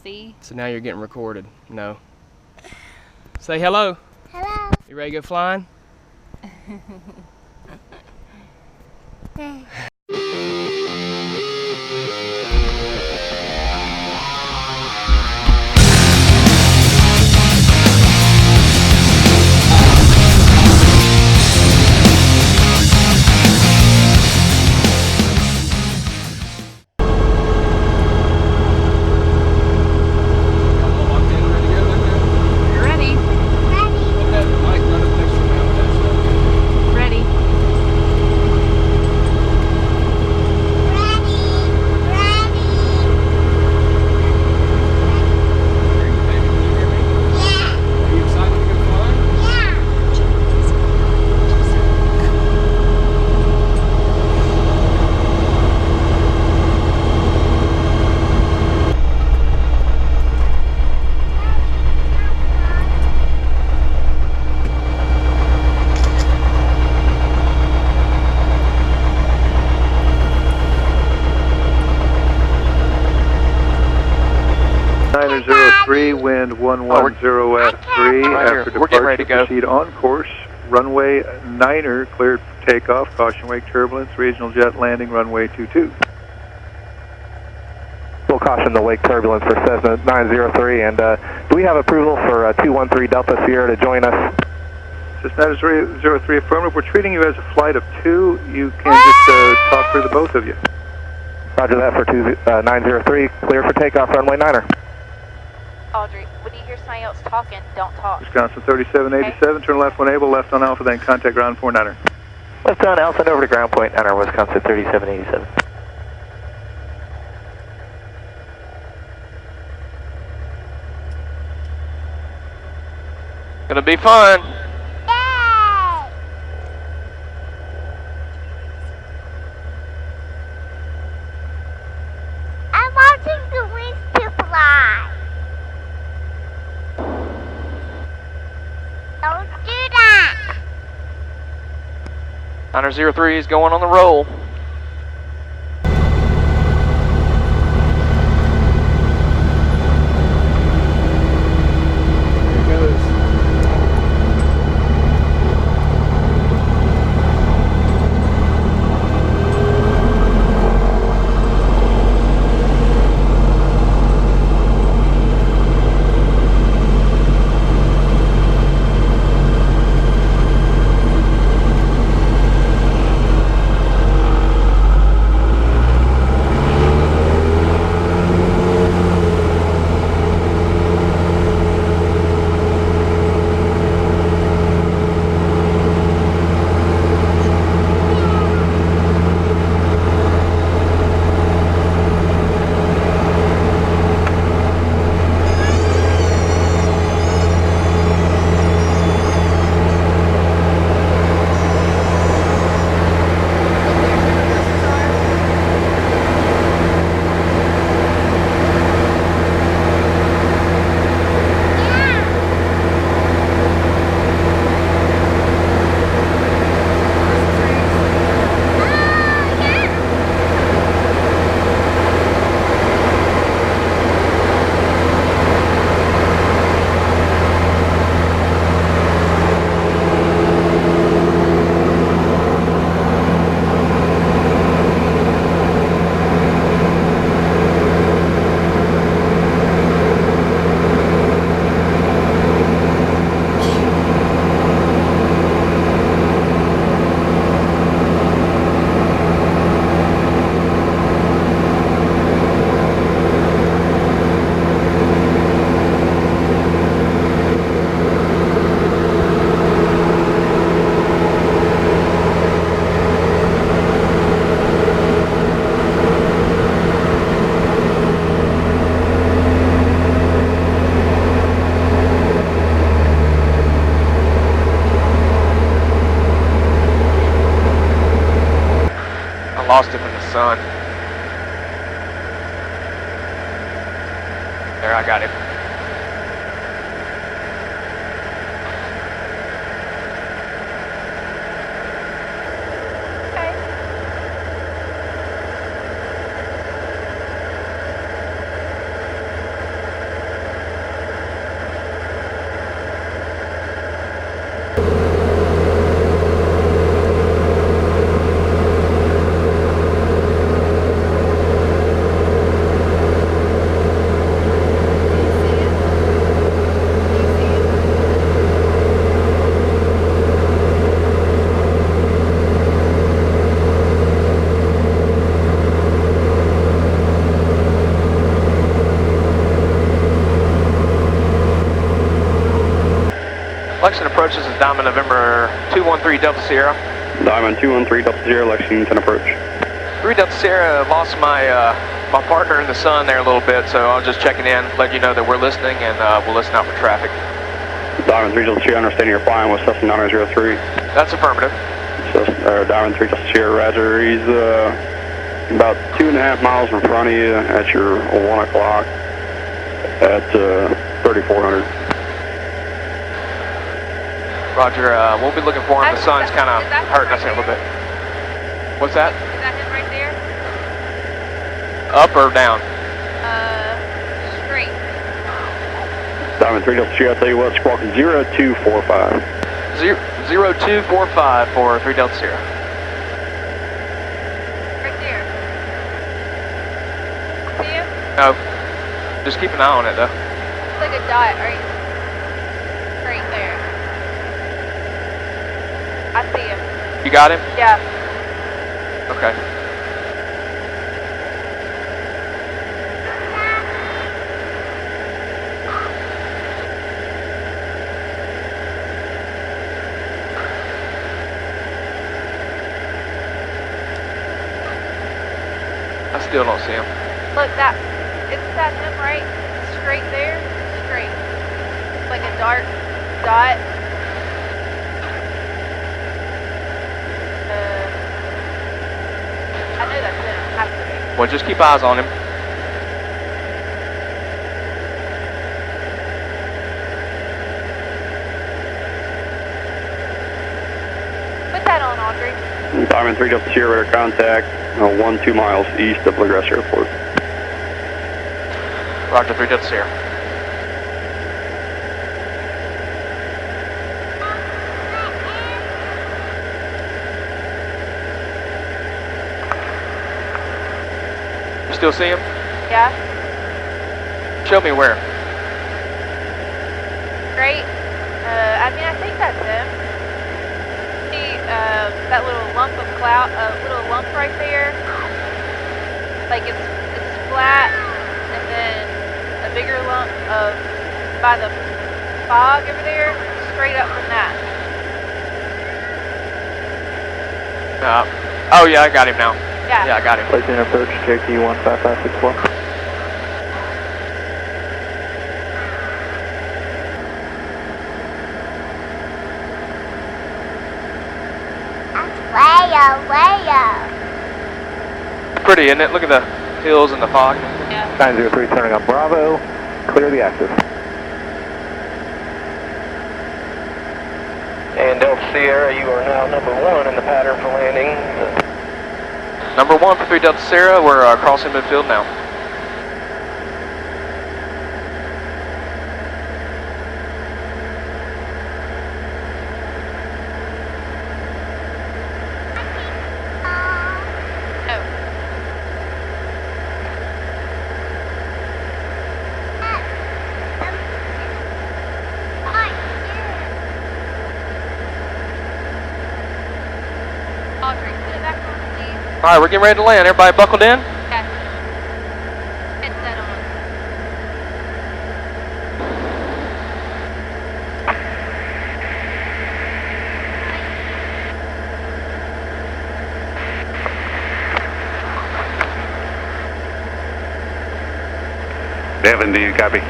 see. So now you're getting recorded. No. Say hello. Hello. You ready to go flying? Wind 110 at 3. After departure, proceed on course. Runway 9er cleared for takeoff. Caution wake turbulence. Regional jet landing runway 22. We'll caution the wake turbulence for Cessna 903. And do we have approval for 213 Delta Sierra to join us? Cessna 903 affirmative. We're treating you as a flight of 2. You can just talk for the both of you. Roger that for 903. Clear for takeoff runway 9er. Audrey, when you hear somebody else talking, don't talk. Wisconsin 3787, okay. Turn left 1 able, left on Alpha, then contact ground 49er. Left on Alpha and over to ground point 9er, Wisconsin 3787. Gonna be fun. Yay! I'm watching the wings to fly. Don't do that! 903 is going on the roll. Lost him in the sun. There, I got him. Lexington approaches is Diamond November 213 Delta Sierra. Diamond 213 Delta Sierra, Lexington approach. 3 Delta Sierra, lost my my partner in the sun there a little bit, so I was just checking in, letting you know that we're listening, and we'll listen out for traffic. Diamond 3 Delta Sierra, understanding you're flying with Cessna 903. That's affirmative. Diamond 3 Delta Sierra, Roger. He's about 2.5 miles in front of you at your 1 o'clock at 3400. Roger, we'll be looking for him. The sun's kind of hurting us a little bit. What's that? Is that him right there? Up or down? Straight. Diamond 3 Delta Sierra, I'll tell you what, squawking 0245. 0245 for 3 Delta Sierra. Right there. See him? No, just keep an eye on it though. It's like a dot right there. I see him. You got him? Yeah. Okay. I still don't see him. Look, isn't that him right? Straight there? Straight. It's like a dark dot. I know that's him. Has to be. Well, just keep eyes on him. Put that on, Audrey. Diamond 3 Delta Sierra, radar contact, 2 miles east of Bluegrass Airport. Roger, 3 Delta Sierra. You still see him? Yeah. Show me where. Straight. I mean, I think that's him. See, that little lump of cloud, little lump right there. Like it's flat, and then a bigger lump by the fog over there, straight up from that. Oh yeah, I got him now. Yeah. Yeah, I got him. Placing approach, Cherokee 15564. Way up. Pretty, isn't it? Look at the hills and the fog. Yeah. 903 turning on Bravo. Clear the axis. And Delta Sierra, you are now number 1 in the pattern for landing. Number 1 for 3 Delta Sierra. We're crossing midfield now. Audrey, put it back on, please. All right, we're getting ready to land. Everybody buckled in? Okay. Headset on. Devin, do you copy?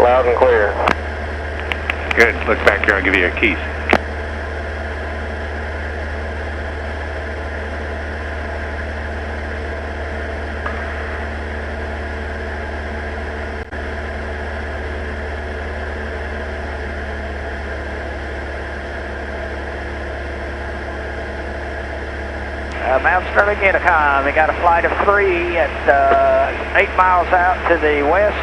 Loud and clear. Good. Look back here. I'll give you your keys. Mount Stirling Intercom, we got a flight of 3 at 8 miles out to the west,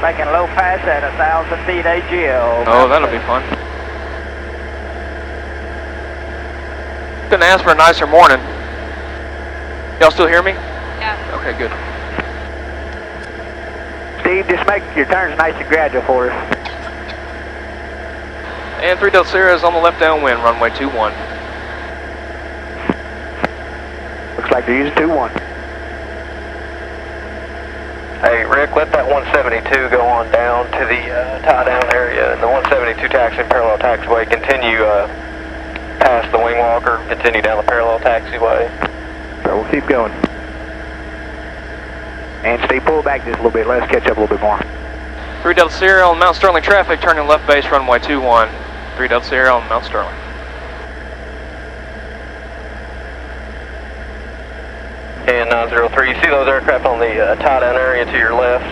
making a low pass at 1,000 feet AGL. Oh, that'll be fun. Couldn't ask for a nicer morning. Y'all still hear me? Yeah. Okay, good. Steve, just make your turns nice and gradual for us. And 3 Delta Sierra is on the left downwind, runway 21. Looks like they're using 2-1. Hey, Rick, let that 172 go on down to the tie-down area, and the 172 taxi and parallel taxiway continue past the wing walker, continue down the parallel taxiway. So we'll keep going. And Steve, pull back just a little bit. Let's catch up a little bit more. 3 Delta Sierra on Mount Sterling traffic, turning left base runway 21. 3 Delta Sierra on Mount Sterling. And 903, you see those aircraft on the tie-down area to your left?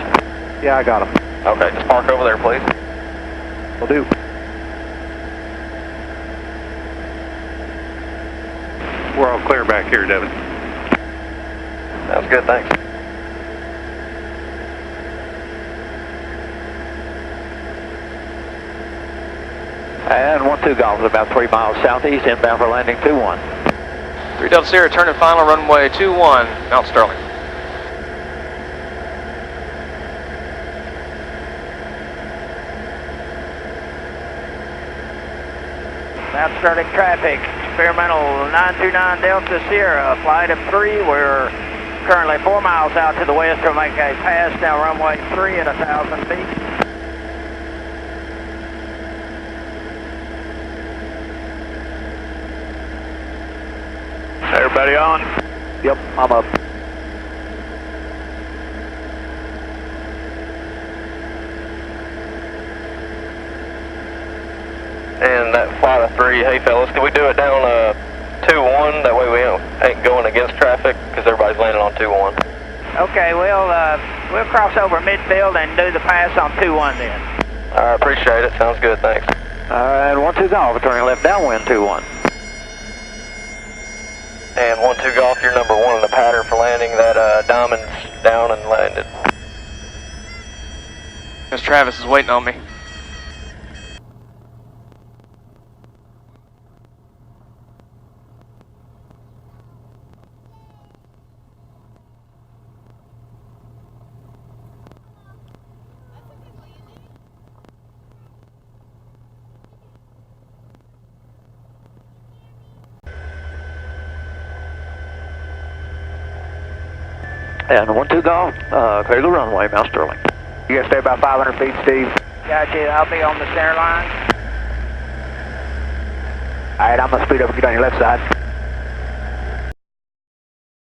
Yeah, I got them. Okay, just park over there, please. Will do. We're all clear back here, Devin. Sounds good, thanks. And 12 Golf is about 3 miles southeast, inbound for landing 21. 3 Delta Sierra, turning final runway 21, Mount Sterling. Mount Sterling traffic, experimental 929 Delta Sierra, flight of 3. We're currently 4 miles out to the west to make a pass down runway 3 at 1,000 feet. Everybody on? Yep, I'm up. And that flight of 3, hey fellas, can we do it down 2-1? That way we ain't going against traffic because everybody's landing on 2-1. Okay, we'll cross over midfield and do the pass on 2-1 then. I appreciate it. Sounds good. Thanks. And 12 Golf, turning left downwind 2-1. And 12 Golf, you're number 1 in the pattern for landing. That diamond's down and landed. Miss Travis is waiting on me. And 12 Golf, clear the runway, Mount Sterling. You gotta stay about 500 feet, Steve. Gotcha, I'll be on the center line. Alright, I'm gonna speed up and get on your left side.